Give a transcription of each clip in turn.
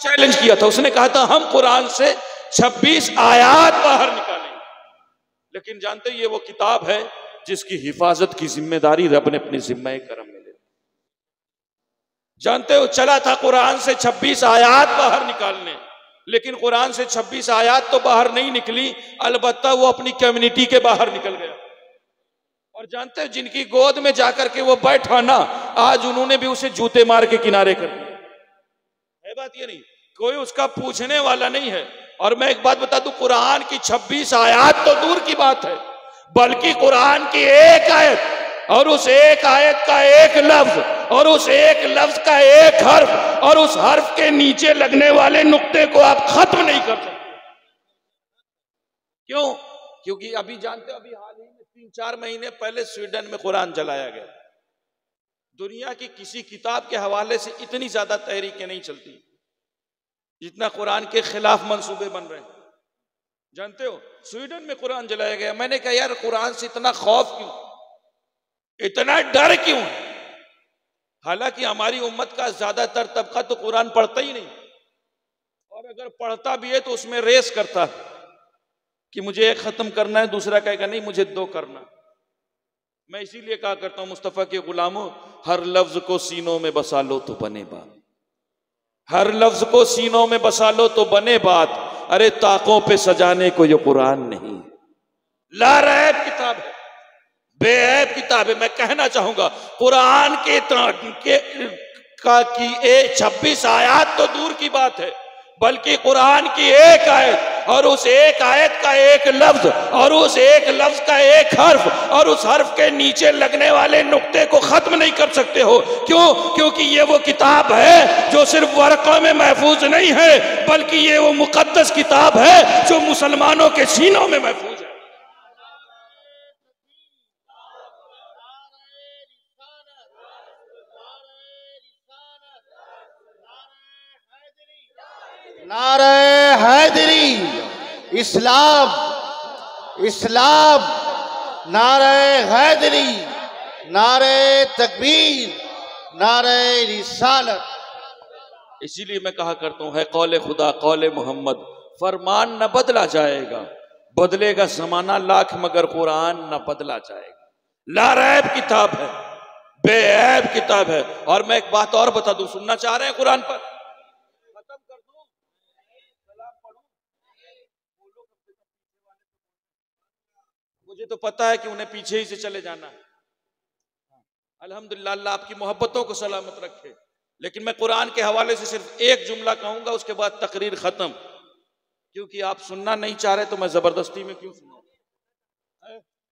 Challenge किया था, उसने कहा था हम कुरान से 26 आयात बाहर निकालेंगे। लेकिन जानते ये वो किताब है जिसकी हिफाजत की जिम्मेदारी रब ने अपने जिम्मे करम में ले। जानते हो चला था कुरान से 26 आयात बाहर निकालने, लेकिन कुरान से 26 आयात तो बाहर नहीं निकली, अलबत्ता वो अपनी कम्युनिटी के बाहर निकल गया। और जानते हो जिनकी गोद में जाकर के वो बैठा ना, आज उन्होंने भी उसे जूते मार के किनारे कर दिया है। बात ये नहीं, कोई उसका पूछने वाला नहीं है। और मैं एक बात बता दूं, कुरान की 26 आयत तो दूर की बात है, बल्कि कुरान की एक आयत और उस एक आयत का एक लफ्ज और उस एक लफ्ज का एक हर्फ और उस हर्फ के नीचे लगने वाले नुक्ते को आप खत्म नहीं कर सकते। क्यों? क्योंकि अभी जानते हो, अभी हाल ही में 3-4 महीने पहले स्वीडन में कुरान जलाया गया। दुनिया की किसी किताब के हवाले से इतनी ज्यादा तहरीकें नहीं चलती जितना कुरान के खिलाफ मंसूबे बन रहे हैं। जानते हो स्वीडन में कुरान जलाया गया। मैंने कहा यार कुरान से इतना खौफ क्यों, इतना डर क्यों? हालांकि हमारी उम्मत का ज्यादातर तबका तो कुरान पढ़ता ही नहीं, और अगर पढ़ता भी है तो उसमें रेस करता है कि मुझे एक खत्म करना है, दूसरा कहेगा नहीं मुझे 2 करना। मैं इसीलिए कहा करता हूं मुस्तफा के गुलामों, हर लफ्ज को सीनों में बसा लो तो बने बात, हर लफ्ज को सीनों में बसा लो तो बने बात। अरे ताकों पे सजाने को ये कुरान नहीं, लारैब किताब है, बेऐब किताब है। मैं कहना चाहूंगा कुरान के 26 आयत तो दूर की बात है, बल्कि कुरान की एक आयत और उस एक आयत का एक लफ्ज और उस एक लफ्ज का एक हर्फ और उस हर्फ के नीचे लगने वाले नुक्ते को खत्म नहीं कर सकते हो। क्यों? क्योंकि ये वो किताब है जो सिर्फ वर्क़ों में महफूज नहीं है, बल्कि ये वो मुकद्दस किताब है जो मुसलमानों के सीनों में महफूज है। नारे हैदरी, इस्लाम इस्लाम, नारे हैदरी, नारे तकबीर, नारे रिसालत। इसीलिए मैं कहा करता हूं है कौले खुदा कौले मोहम्मद, फरमान न बदला जाएगा, बदलेगा जमाना लाख मगर कुरान न बदला जाएगा। लारैब किताब है, बेऐब किताब है। और मैं एक बात और बता दूं, सुनना चाह रहे हैं कुरान पर? खत्म कर दूं, सलाम पढ़ूं? मुझे तो पता है कि उन्हें पीछे ही से चले जाना है। अल्हम्दुलिल्लाह, अल्लाह आपकी मोहब्बतों को सलामत रखे। लेकिन मैं कुरान के हवाले से सिर्फ एक जुमला कहूंगा, उसके बाद तकरीर खत्म, क्योंकि आप सुनना नहीं चाह रहे तो मैं जबरदस्ती में क्यों सुनाऊं?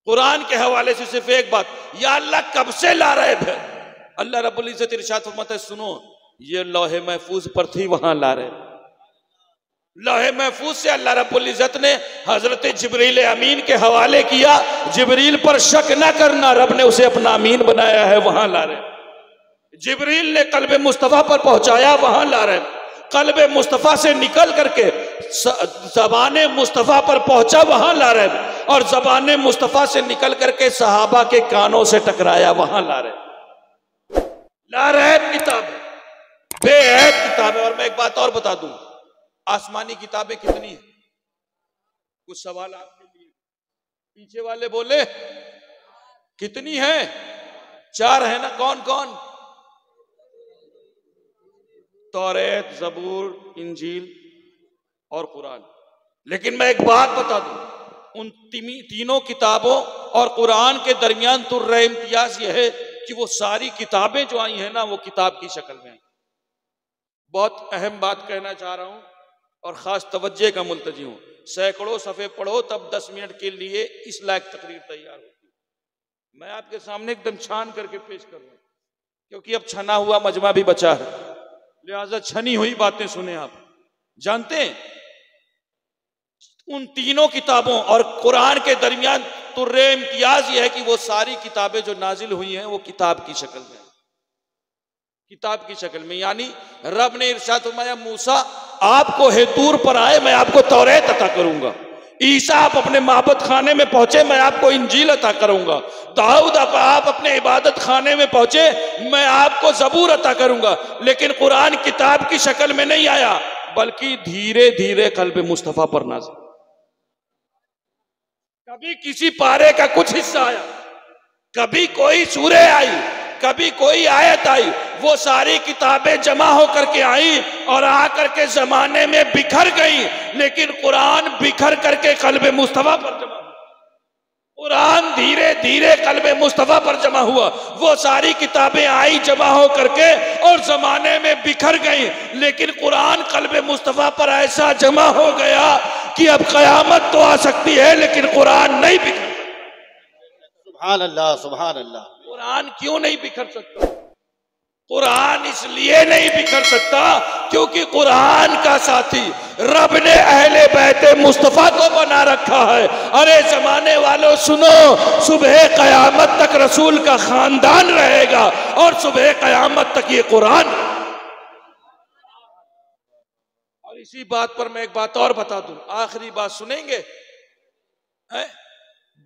कुरान के हवाले से सिर्फ एक बात, या अल्लाह कब से लारैब है? अल्लाह रब्बुल इज्जत इरशाद फरमाता है, सुनो ये लौहे महफूज पर थी, वहां लारैब। लौहे महफूज से अल्लाह रब्बुल इज्जत ने हजरत जिब्रील अमीन के हवाले किया। जिब्रील पर शक न करना, रब ने उसे अपना अमीन बनाया है, वहां लारैब। जिब्रील ने कल्बे मुस्तफा पर पहुंचाया, वहां लारैब। कल्बे मुस्तफा से निकल करके ज़बाने मुस्तफा पर पहुंचा, वहां लारैब। और ज़बाने मुस्तफा से निकल करके सहाबा के कानों से टकराया, वहां लारैब। लारैब किताब है, बेऐब किताब है। और मैं एक बात और बता दूं, आसमानी किताबें कितनी है? कुछ सवाल आपके लिए, पीछे वाले बोले कितनी है? 4 है ना? कौन कौन? तौरेत, जबूर, इंजील और कुरान। लेकिन मैं एक बात बता दूं, उन तीनों किताबों और कुरान के दरमियान तुर्रे इम्तियाज यह है कि वो सारी किताबें जो आई हैं ना, वो किताब की शक्ल में आई। बहुत अहम बात कहना चाह रहा हूं और खास तवज्जे का मुल्तजी हूं। सैकड़ों सफ़े पढ़ो तब 10 मिनट के लिए इस लायक तकरीर तैयार होती है। मैं आपके सामने एकदम छान करके पेश कर रहा हूं, क्योंकि अब छना हुआ मजमा भी बचा है, लिहाजा छनी हुई बातें सुने आप। जानते हैं उन तीनों किताबों और कुरान के दरमियान तुर्रे इम्तियाज यह है कि वो सारी किताबें जो नाजिल हुई हैं वो किताब की शक्ल में, किताब की शक्ल में। यानी रब ने इरशाद फरमाया, मूसा आपको हेतूर पर आए, मैं आपको तौरेत अता करूंगा। ईसा आप अपने माबद खाने में पहुंचे, मैं आपको इंजील अता करूंगा। दाऊद आप अपने इबादत खाने में पहुंचे, मैं आपको जबूर अता करूंगा। लेकिन कुरान किताब की शक्ल में नहीं आया, बल्कि धीरे धीरे कल्ब मुस्तफा पर नाज़िल। कभी किसी पारे का कुछ हिस्सा आया, कभी कोई सूरह आई, कभी कोई आयत आई, वो सारी किताबें जमा होकर के आई और आकर के जमाने में बिखर गई, लेकिन कुरान बिखर करके कल्ब मुस्तफा पर जमा हुआ। कुरान धीरे धीरे कल्ब मुस्तफा पर जमा हुआ। वो सारी किताबें आई जमा हो करके और जमाने में बिखर गई, लेकिन कुरान कल्ब मुस्तफा पर ऐसा जमा हो गया कि अब कयामत तो आ सकती है लेकिन कुरान नहीं बिखर। सुभान अल्लाह, सुभान अल्लाह। कुरान क्यों नहीं बिखर सकता? कुरान इसलिए नहीं बिखर सकता क्योंकि कुरान का साथी रब ने अहले बैत मुस्तफा को बना रखा है। अरे जमाने वालों सुनो, सुबह कयामत तक रसूल का खानदान रहेगा और सुबह कयामत तक ये कुरान। और इसी बात पर मैं एक बात और बता दूं, आखिरी बात सुनेंगे, है?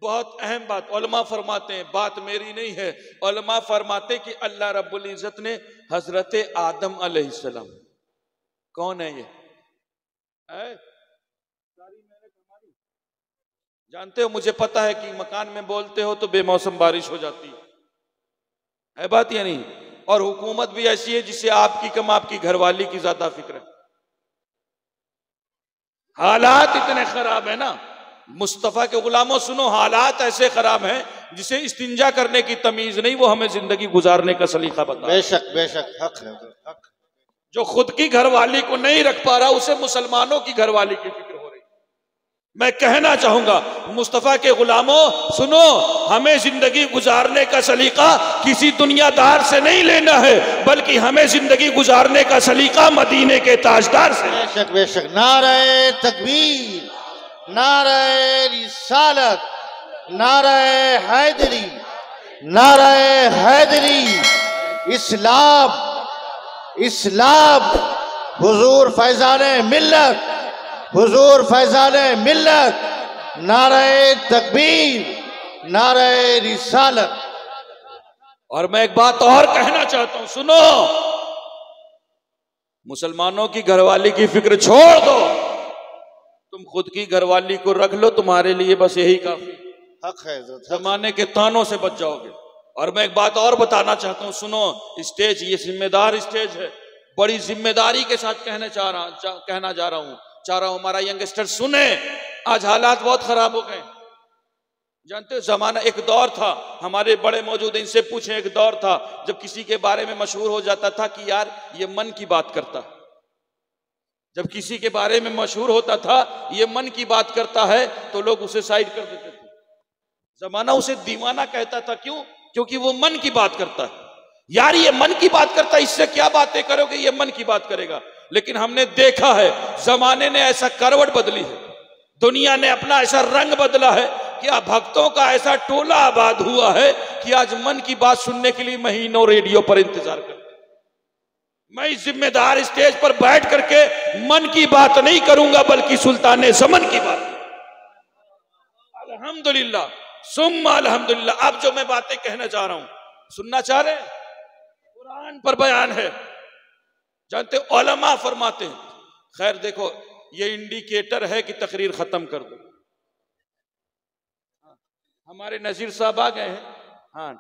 बहुत अहम बात। उलमा फरमाते हैं, बात मेरी नहीं है, उलमा फरमाते हैं कि अल्लाह रब्बुल इज्जत ने हजरत आदम अलैहिस्सलाम, कौन है ये? सारी मेहनत हमारी, जानते हो, मुझे पता है कि मकान में बोलते हो तो बेमौसम बारिश हो जाती है बात या नहीं? और हुकूमत भी ऐसी है जिससे आपकी कम आपकी घरवाली की ज्यादा फिक्र है। हालात इतने खराब है ना, मुस्तफा के गुलामों सुनो, हालात ऐसे खराब हैं जिसे इस्तिंजा करने की तमीज नहीं, वो हमें जिंदगी गुजारने का सलीका बता। बेशक बेशक, हक है, हक। जो खुद की घरवाली को नहीं रख पा रहा उसे मुसलमानों की घरवाली की फिक्र हो रही। मैं कहना चाहूंगा मुस्तफा के गुलामों सुनो, हमें जिंदगी गुजारने का सलीका किसी दुनियादार से नहीं लेना है, बल्कि हमें जिंदगी गुजारने का सलीका मदीने के ताजदार से। बेशक बेशक। नारे तकबीर, नारे रिसालत, नारे हैदरी, नारे हैदरी। इस्लाम, इस्लाम, हुजूर फैजाने मिल्लत, हुजूर फैजाने मिल्लत। नारे तकबीर, नारे रिसालत। और मैं एक बात और कहना चाहता हूं, सुनो, मुसलमानों की घरवाली की फिक्र छोड़ दो, तुम खुद की घरवाली को रख लो, तुम्हारे लिए बस यही काफी। हक है, जमाने के तानों से बच जाओगे। और मैं एक बात और बताना चाहता हूं, सुनो, स्टेज ये जिम्मेदार स्टेज है, बड़ी जिम्मेदारी के साथ कहना चाह रहा हूं हमारा यंगस्टर सुने। आज हालात बहुत खराब हो गए, जानते हो, जमाना, एक दौर था, हमारे बड़े मौजूद, इनसे पूछें, एक दौर था जब किसी के बारे में मशहूर हो जाता था कि यार ये मन की बात करता है। जब किसी के बारे में मशहूर होता था ये मन की बात करता है तो लोग उसे साइड कर देते थे। जमाना उसे दीवाना कहता था, क्यों? क्योंकि वो मन की बात करता है। यार ये मन की बात करता है, इससे क्या बातें करोगे, ये मन की बात करेगा। लेकिन हमने देखा है जमाने ने ऐसा करवट बदली है, दुनिया ने अपना ऐसा रंग बदला है कि भक्तों का ऐसा टोला आबाद हुआ है कि आज मन की बात सुनने के लिए महीनों रेडियो पर इंतजार करते। मैं इस जिम्मेदार स्टेज पर बैठ करके मन की बात नहीं करूंगा, बल्कि सुल्ताने ज़मन की बात। अल्हम्दुलिल्लाह सुम्मा अल्हम्दुलिल्लाह। अब जो मैं बातें कहना चाह रहा हूं, सुनना चाह रहे हैं, कुरान पर बयान है। जानते उलमा फरमाते हैं, खैर देखो ये इंडिकेटर है कि तकरीर खत्म कर दो। हमारे नजीर साहब आ गए हैं। हाँ,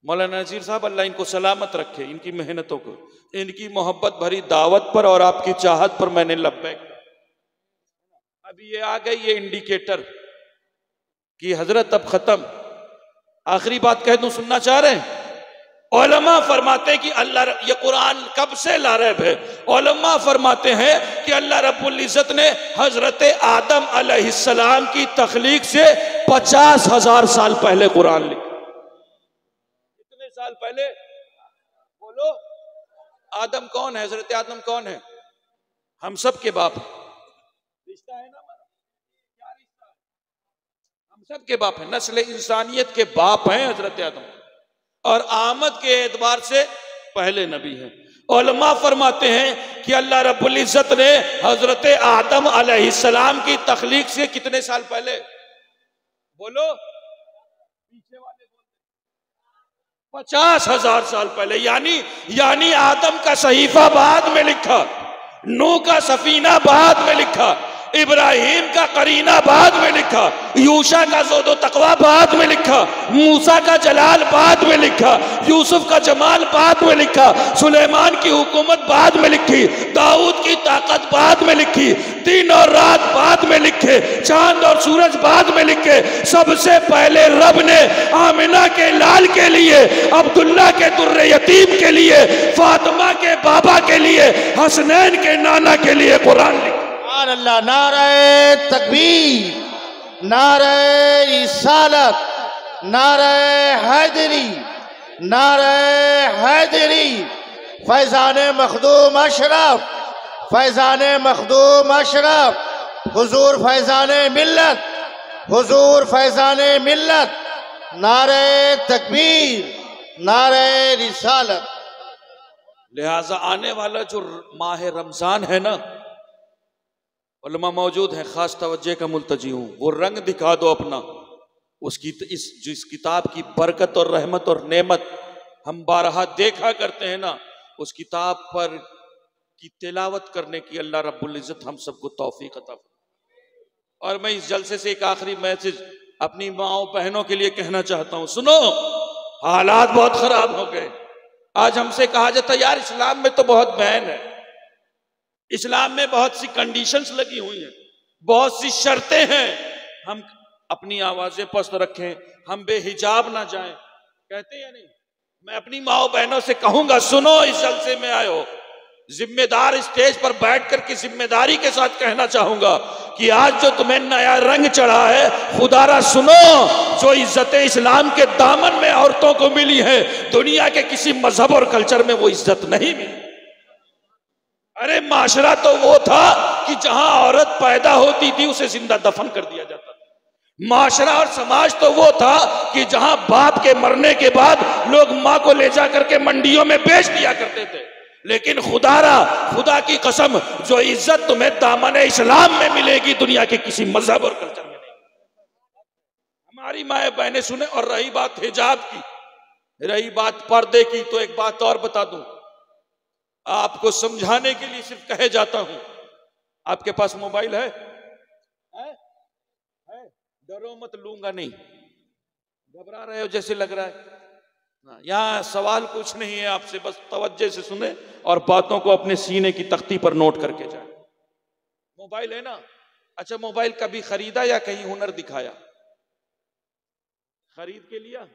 मौलाना नजीर साहब, अल्लाह इनको सलामत रखे, इनकी मेहनतों को, इनकी मोहब्बत भरी दावत पर और आपकी चाहत पर मैंने लब्बैक। अभी ये आ गई ये इंडिकेटर कि हजरत अब खत्म। आखिरी बात कह दूं, सुनना चाह रहे हैं? उलमा फरमाते हैं कि अल्लाह, ये कुरान कब से लारैब है, उलमा फरमाते हैं कि अल्लाह रब्बुल इज्जत ने हजरत आदम अलैहिस्सलाम की तख्लीक से 50,000 साल पहले कुरान लिखा। कितने साल पहले बोलो? आदम कौन है? हजरत आदम कौन है? हम सब के बाप। रिश्ता है ना हमारा, क्या रिश्ता है? हम सब के बाप है, नस्ल इंसानियत के बाप हैं हजरत आदम, और आमद के एतबार से पहले नबी हैं। उलमा फरमाते हैं कि अल्लाह रब्बुल इज्जत ने हजरत आदम अलैहिस्सलाम की तख्लीक से कितने साल पहले बोलो? पीछे वाले बोलते 50,000 साल पहले। यानी आदम का सहीफा बाद में लिखा, नूह का सफीना बाद में लिखा, इब्राहिम का करीना बाद में लिखा, यूशा का ज़ोदो तकवा बाद में लिखा, मूसा का जलाल बाद में लिखा, यूसुफ का जमाल बाद में लिखा, सुलेमान की हुकूमत बाद में लिखी, दाऊद की ताकत बाद में लिखी, दिन और रात बाद में लिखे, चांद और सूरज बाद में लिखे। सबसे पहले रब ने आमिना के लाल के लिए, अब्दुल्ला के दुर्रे यतीम के लिए, फातिमा के बाबा के लिए, हसनैन के नाना के लिए कुरान लिखा। अल्लाह, नारे तकबीर, नारे रिसालत, नारे हैदरी, नारे हैदरी। फैजान मखदूम अशरफ, फैजान मखदूम अशरफ, हुजूर फैजान मिल्लत, हुजूर फैजान मिल्लत। नारे तकबीर, नारे रिसालत। लिहाजा आने वाला जो माह रमजान है ना, उलमा मौजूद है, खास तवज्जो का मुल्तजी हूँ, वो रंग दिखा दो अपना। उसकी जिस किताब की बरकत और रहमत और नेमत हम बारहा देखा करते हैं ना, उस किताब पर की तिलावत करने की अल्लाह रब्बुल इज़्ज़त हम सबको तौफीक अता फरमाए। और मैं इस जलसे से एक आखिरी मैसेज अपनी माओ बहनों के लिए कहना चाहता हूँ। सुनो, हालात बहुत खराब हो गए। आज हमसे कहा जाता है यार इस्लाम में तो बहुत बैन है, इस्लाम में बहुत सी कंडीशंस लगी हुई हैं, बहुत सी शर्तें हैं, हम अपनी आवाजें पस्त रखें, हम बेहिजाब ना जाएं, कहते हैं नहीं। मैं अपनी माओ बहनों से कहूंगा, सुनो, इस जलसे में आए हो, जिम्मेदार स्टेज पर बैठ कर के जिम्मेदारी के साथ कहना चाहूंगा कि आज जो तुम्हें नया रंग चढ़ा है, खुदारा सुनो, जो इज्जत इस्लाम के दामन में औरतों को मिली है, दुनिया के किसी मजहब और कल्चर में वो इज्जत नहीं मिली। अरे माशरा तो वो था कि जहां औरत पैदा होती थी उसे जिंदा दफन कर दिया जाता था। माशरा और समाज तो वो था कि जहां बाप के मरने के बाद लोग मां को ले जा करके मंडियों में बेच दिया करते थे। लेकिन खुदारा, खुदा की कसम, जो इज्जत तुम्हें दामन इस्लाम में मिलेगी दुनिया के किसी मजहब और कल्चर में नहीं। हमारी माए बहनें सुने। और रही बात हिजाब की, रही बात पर्दे की, तो एक बात और बता दूं, आपको समझाने के लिए सिर्फ कहे जाता हूं। आपके पास मोबाइल है? डरो मत, लूंगा नहीं। घबरा रहे हो जैसे लग रहा है। यहां सवाल कुछ नहीं है आपसे, बस तवज्जो से सुने और बातों को अपने सीने की तख्ती पर नोट करके जाए। मोबाइल है ना? अच्छा, मोबाइल कभी खरीदा या कहीं हुनर दिखाया? खरीद के लिया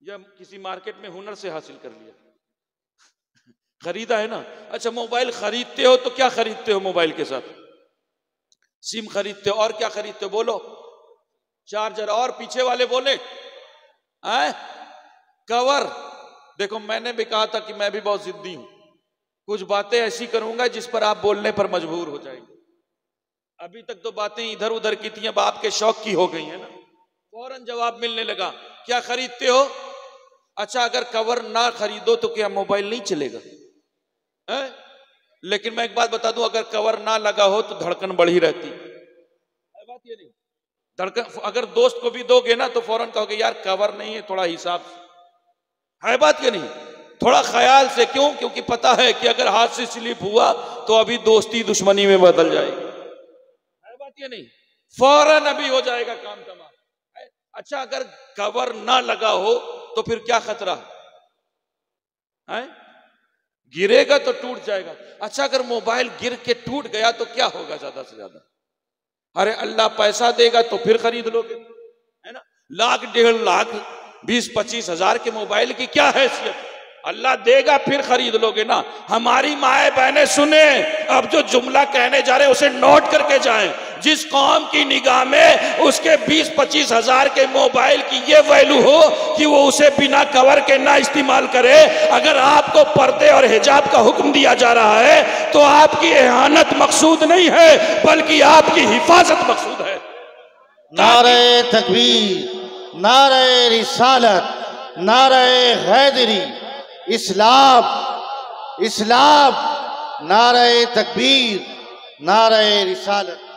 या किसी मार्केट में हुनर से हासिल कर लिया? खरीदा है ना? अच्छा, मोबाइल खरीदते हो तो क्या खरीदते हो? मोबाइल के साथ सिम खरीदते हो, और क्या खरीदते हो? बोलो। चार्जर, और पीछे वाले बोले कवर। देखो, मैंने भी कहा था कि मैं भी बहुत जिद्दी हूं, कुछ बातें ऐसी करूंगा जिस पर आप बोलने पर मजबूर हो जाएंगे। अभी तक तो बातें इधर उधर की थी, अब आपके शौक की हो गई है ना। फौरन जवाब मिलने लगा, क्या खरीदते हो? अच्छा, अगर कवर ना खरीदो तो क्या मोबाइल नहीं चलेगा? लेकिन मैं एक बात बता दूं, अगर कवर ना लगा हो तो धड़कन बढ़ी रहती है। बात ये नहीं, धड़कन अगर दोस्त को भी दोगे ना तो फौरन कहोगे यार कवर नहीं है, थोड़ा हिसाब से है। बात ये नहीं, थोड़ा ख्याल से। क्यों? क्योंकि पता है कि अगर हाथ से स्लिप हुआ तो अभी दोस्ती दुश्मनी में बदल जाएगी। है बात ये नहीं, फौरन अभी हो जाएगा काम तमाम। अच्छा, अगर कवर ना लगा हो तो फिर क्या खतरा है? गिरेगा तो टूट जाएगा। अच्छा, अगर मोबाइल गिर के टूट गया तो क्या होगा ज्यादा से ज्यादा? अरे अल्लाह पैसा देगा तो फिर खरीद लोगे, है ना। लाख, 1.5 लाख, 20-25 हजार के मोबाइल की क्या हैसियत? अल्लाह देगा फिर खरीद लोगे ना। हमारी माए बहनें सुने, अब जो जुमला कहने जा रहे हैं उसे नोट करके जाएं। जिस कौम की निगाह में उसके 20-25 हजार के मोबाइल की ये वैल्यू हो कि वो उसे बिना कवर के ना इस्तेमाल करे, अगर आपको पर्दे और हिजाब का हुक्म दिया जा रहा है तो आपकी एहानत मकसूद नहीं है, बल्कि आपकी हिफाजत मकसूद है। नारे तकबीर, नारे रिसालत, नारे हैदरी, इस्लाम, इस्लाम, नारे तकबीर, नारे रिसालत।